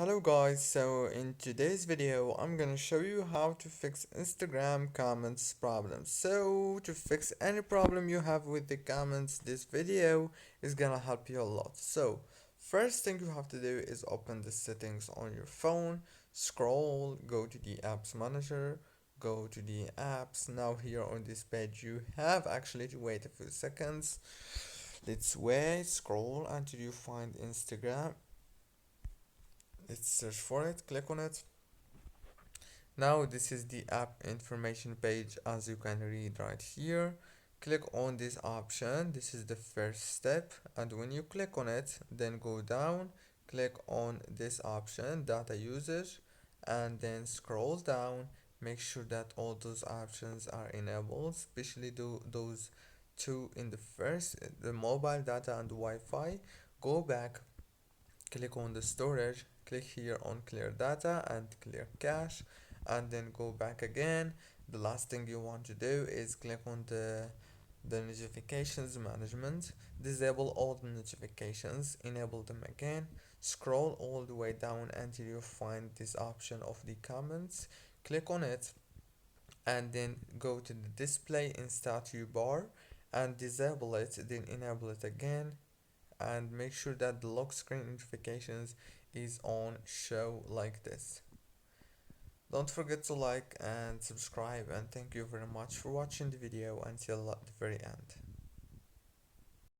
Hello guys, so in today's video I'm gonna show you how to fix Instagram comments problem. So to fix any problem you have with the comments, this video is gonna help you a lot. So first thing you have to do is open the settings on your phone, scroll, go to the apps manager, go to the apps. Now here on this page you have actually to wait a few seconds. Let's wait, scroll until you find Instagram. Let's search for it, click on it. Now this is the app information page, as you can read right here. Click on this option. This is the first step, and when you click on it, then go down, click on this option, data usage, and then scroll down. Make sure that all those options are enabled, especially those two in the first, the mobile data and the Wi-Fi. Go back, click on the storage, click here on clear data and clear cache, and then go back again. The last thing you want to do is click on the notifications management, disable all the notifications, enable them again, scroll all the way down until you find this option of the comments, click on it, and then go to the display in status bar and disable it, then enable it again, and make sure that the lock screen notifications is on show like this. Don't forget to like and subscribe, and thank you very much for watching the video until the very end.